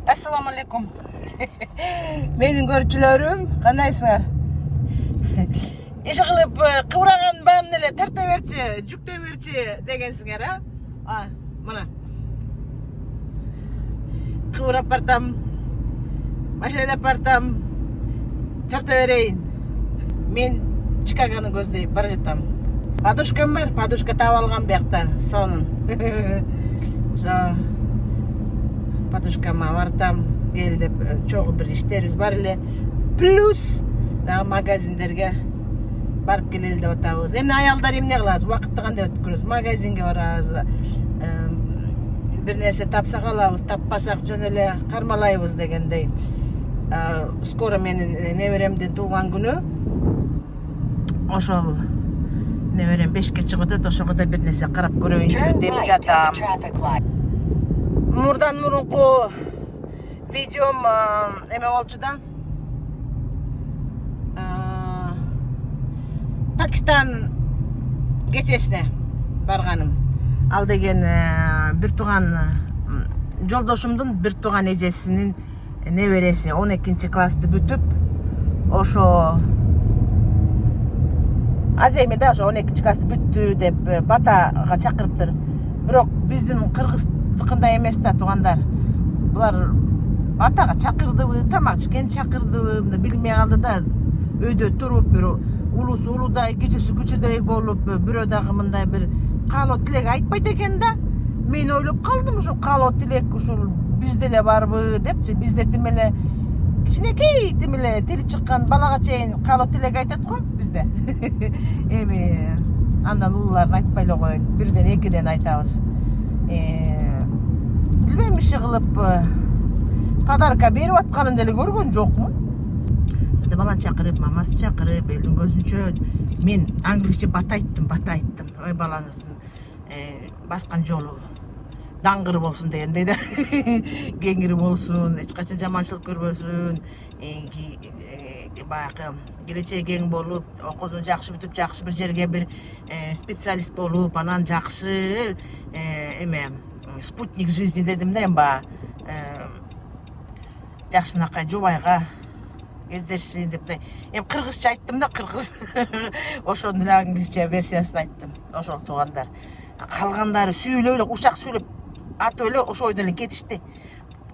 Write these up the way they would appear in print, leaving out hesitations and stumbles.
Assalamu alaikum. Менин көрчүлөрүm, кандайсыңар? Иш кылып кыбыраган баам эле тарта берчи, жүктөй берчи дегенсиңер, а? Мына. Кыбырап бартам, машинада бартам, тарта берейин. Мен Чикагоны көздөй бара жатам. Подушкам бар, подушка таап алгам бияктан, сонун. Подушкама бартам, кел деп чогуу бир иштерибиз бар эле. Плюс дагы магазиндерге барып келели деп атабыз. Эмне аялдар эмне кылабыз? Убакытты кандай өткөрөбүз? Магазинге барабыз. Бир нерсе тапсак алабыз, таппасак жөн эле кармалайбыз дегендей. Скоро менин неберемдин туулган күнү. Ошол неберем 5-ке чыгып атат, ошого да бир нерсе карап көрөйүнчү деп жатам. Мурдан мурунку видеом эме болчу да. Пакистан кечесине барганым. Ал деген бир тууган жолдошумдун бир тууган эжесинин небереси 12 классты бүтүп, ошо аз эми да ошо 12 классты бүттү деп батага чакырыптыр. Бирок биздин кыргыздыкындай эмес да, туугандар. Булар батага чакырдыбы, тамак ичкен чакырдыбы, билбей калды да. Өйдө туруп, бир улусу улудай, кичүүсү күчүдөй болуп, бирөө дагы мындай бир каалоо тилек айтпайт экен да. Мен ойлоп калдым, ушул каалоо тилек ушул бизде эле барбы депчи. Бизде тим эле кичинекей тим эле тили чыккан балага чейин каалоо тилек айтат го бизде. Эми андан улууларын айтпай эле коеюн, бирден экиден айтабыз. Билбейм иши кылып подарка берип атканын деле көргөн жокмун. Баланы чакырып, мамасын чакырып, элдин көзүнчө мен англисче бата айттым. Ой, балаңыздын баскан жолу даңгыр болсун дегендей да. Кеңири болсун, эч качан жаманчылык көрбөсүн, баягы келечеги кең болуп, окуусун жакшы бүтүп, жакшы бир жерге бир специалист болуп, анан жакшы эме спутник жизни дедим да, эми жакшынакай жубайга кездешсин деп. Эми кыргызча айттым да, кыргыз. Ошонун эле англисче версиясын айттым. Ошол туугандар. Калгандары сүйлөп эле, ушак сүйлөп атып эле ошол ойдон эле кетишти.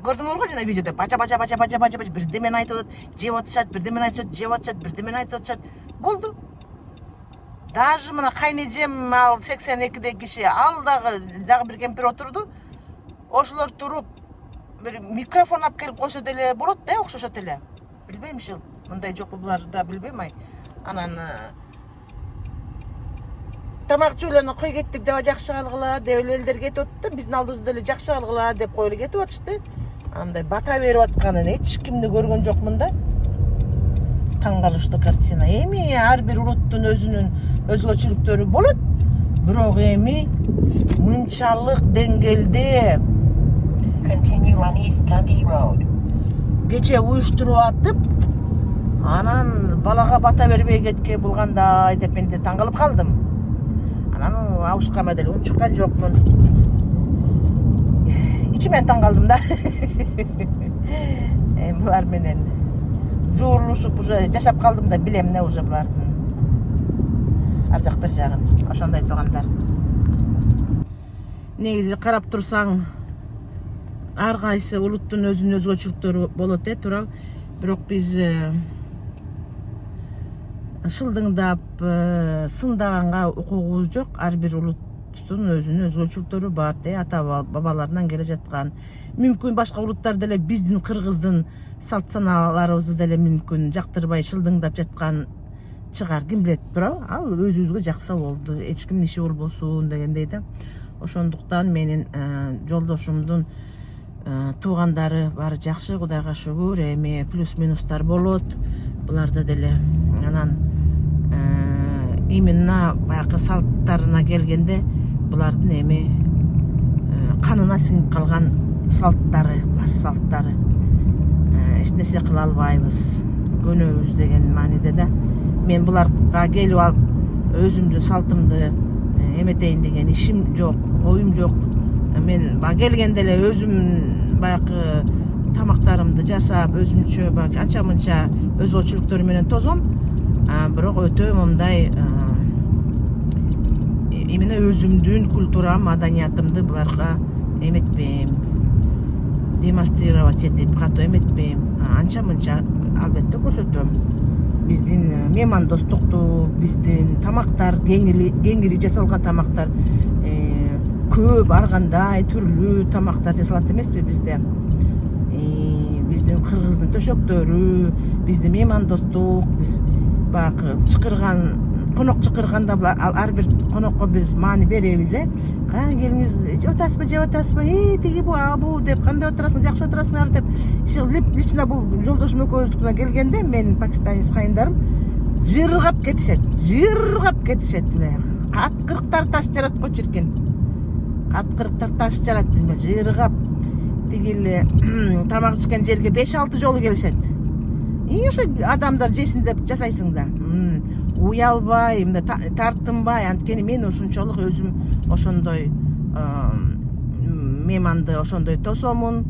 Көрдүңөр го жана видеодо бача бирдемени айтып атат, жеп атышат, бирдемени айтышат, жеп атышат, бирдемени айтып атышат. Болду. Даже мына кайнежем ал 82-деги киши, ал дагы бир кемпир отурду. Ошолор туруп бир микрофон алып келип койсо деле болот да, окшошот эле. Билбейм иши мындай жокпу булар да, билбейм ай. Анан тамак жөөлөрүнө кой кеттик деп жакшы калгыла деп элдер кетип атты. Биздин алдыбызда деле жакшы калгыла деп койлу кетип атышты. Андай бата берип атканын эч кимди көргөн жокмун да. Таң калыштуу картина. Эми ар бир улуттун өзүнүн өзгөчөлүктөрү болот. Бирок эми мынчалык деңгээлде Continue on East Dundee Road. Кече уюштуруп атып, анан балага бата бербей кетке булгандай деп мен таң калып калдым. Анан абышкама деле унчуккан жокмун. Ичимен таң калдым да. Булар менен жуурулушуп уже жашап калдым да, билем не уже булардын ар жак бир жагын. Ошондой туугандар. Негизи карап турсаң, ар кайсы улуттун өзүнүн өзгөчөлүктөрү болот, туурабы? Бирок биз шылдыңдап, сындаганга укугубуз жок. Ар бир улуттун өзүнүн өзгөчөлүктөрү бар, ата бабаларынан келе жаткан. Мүмкүн башка улуттар деле биздин кыргыздын салт саналарыбызды деле мүмкүн жактырбай шылдыңдап жаткан чыгар, ким билет, туурабы? Ал өзүбүзгө жакса болду, эч кимдин иши болбосун дегендей да. Ошондуктан менин жолдошумдун туугандары баары жакшы, Кудайга шүгүр. Эми плюс минустар болот буларда деле. Анан именно баягы салттарына келгенде булардын эми канына сиңип калган салттары бар, салттары. Эч нерсе кыла албайбыз, көнөбүз деген мааниде да. Мен буларга келип алып өзүмдүн салтымды эметейин деген ишим жок, оюм жок. Мен келгенде эле өзүм баягы тамактарымды жасап өзүмчө баягы анча мынча өзгөчөлүктөр менен тосом, бирок өтө мындай эмне өзүмдүн культурам, маданиятымды буларга эметпейм, демонстрировать этип катуу эметпейм. Анча мынча албетте көрсөтөм. Биздин меймандостукту, биздин тамактар, кеңири жасалган тамактар, көп ар кандай түрлүү тамактар жасалат эмеспи бизде. Биздин кыргыздын төшөктөрү, биздин меймандостук, биз баягы конок чакырганда ар бир конокко биз маани беребиз. Кана келиңиз, жеп атасызбы, тиги бу деп, кандай отурасың, жакшы отурасыңар деп. Лично бул жолдошум экөөбүздүн келгенде менин пакистанец кайындарым жыргап кетишет. Каткырыктар таш жарат го чиркен. Каткырыктар таш жарат, жыргап тигиле тамак ичкен жерге 5-6 жолу келишет. Ошо адамдар жесин деп жасайсың да. Уялбай, тартынбай, анткени мен ошончолук өзүм ошондой мейманды ошондой тосомун,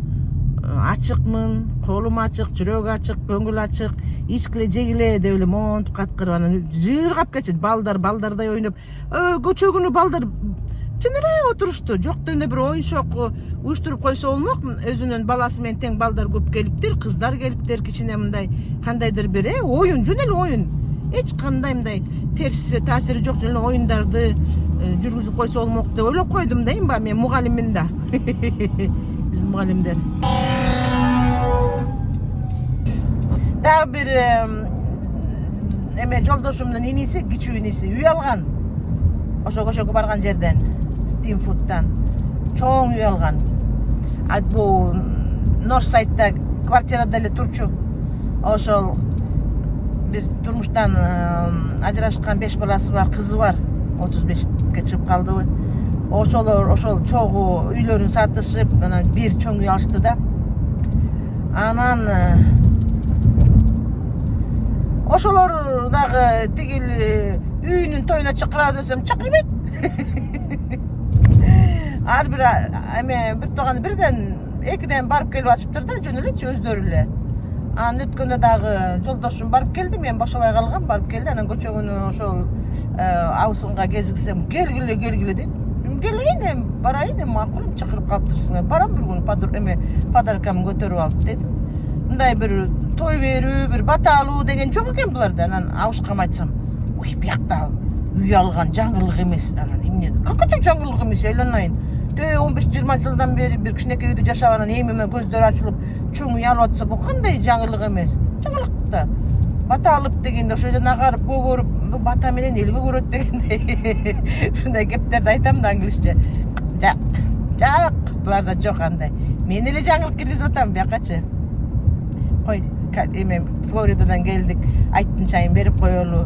ачыкмын, колум ачык, жүрөгү ачык, көңүл ачык, ичкиле жегиле деп эле монтуп каткырып анан жыргап кетет. Балдардай ойноп, көчө күнү балдар жөн эле отурушту. Жок дегенде бир оюншок уюштуруп койсо болмок. Өзүнүн баласы менен тең балдар көп келиптир, кыздар келиптир, кичине мындай кандайдыр бир оюн, жөн эле оюн. Эч кандай мындай терс таасири жок, жөн эле оюндарды жүргүзүп койсо болмок деп ойлоп койдум да. Мен мугалиммин да. Биз мугалимдер. Дагы бир жолдошумдун иниси, кичүү иниси үй алган. Ошо көчөгө барган жерден, Стимфудтан чоң үй алган. Бул Норсайдда квартирада эле турчу. Ошол бир турмуштан ажырашкан 5 баласы бар, кызы бар. 35ке чыгып калдыбы. Ошол чогуу үйлөрүн сатышып, анан бир чоң үй алышты да. Анан ошолор дагы тигил үйүнүн тоюна чакырат десем, чакырбайт. Ар бир бир тууганы бирден, экиден барып келип атыптыр да, жөн элечи өздөрү эле. Анан өткөндө дагы жолдошум барып келди, мен бошобой калгам, барып келди. Анан көчөгүнү ошол абысынга кезиксем, келгиле дейт. Келейин, барайын, макул, чакырып калыптырсыңар. Барам бир күнү, подаркамды көтөрүп алып дедим. Мындай бир той берүү, бир бата алуу деген жок экен буларда. Анан абышкам айтсам, ой, биякта үй алган жаңылык эмес. Анан эмне? Какой-то жаңылык эмес, айланайын. 15-20 жылдан бери бир кичинекей үйдө жашап, анан эми көздөр ачылып, чоң үй алып атса, бул кандай жаңылык эмес? Жаңылык да. Бата алып дегенде ошо жерден агарып, көгөрүп, бата менен эл көгөрөт дегенде. Ушундай кептерди айтам да англисче. Жак, буларда жок андай. Мен эле жаңылык киргизип атам биякачы. Кой, Флоридадан келдик, айттын чайын берип коелу.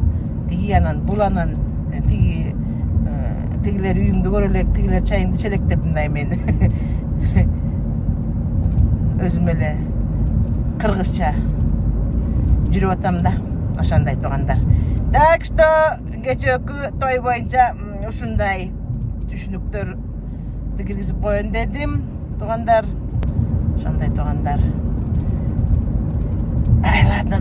Тиги анан бул анан тигилер үйүңдү көрө элек, тигилер чайыңды иче элек деп мындай мен өзүм эле кыргызча жүрүп атам да, ошондой туугандар. Так что кечээкү той боюнча ушундай түшүнүктөрдү киргизип коеюн дедим, туугандар. Ошондой туугандар. Ай, ладно,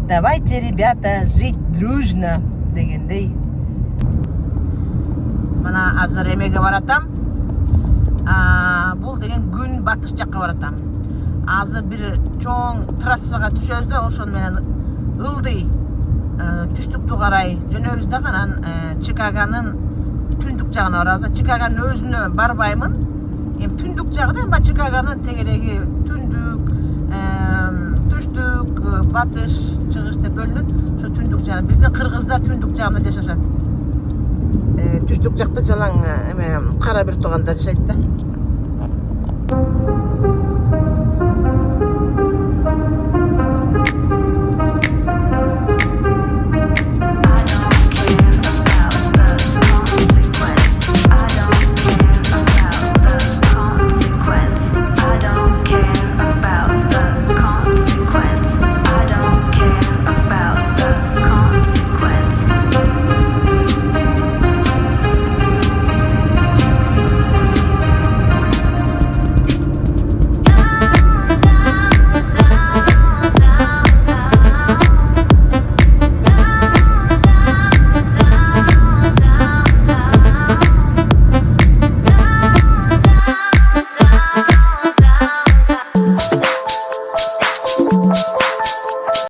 давайте, ребята, жить дружно дегендей. Мына азыр эмеге баратам. Бул деген күн батыш жакка баратам. Азыр бир чоң трассага түшөбүз да, ошон менен ылдый түштүктү карай жөнөбүз да. Анан Чикагонун түндүк жагына барабыз. Чикагонун өзүнө барбаймын. Түндүк жагы да, Чикагонун тегереги түндүк, түштүк, батыш, чыгыш деп бөлүнөт. Ошо түндүк жагы. Биздин кыргыздар түндүк жагында жашашат. Түштүк жакта жалаң кара бир туугандар жашайт да.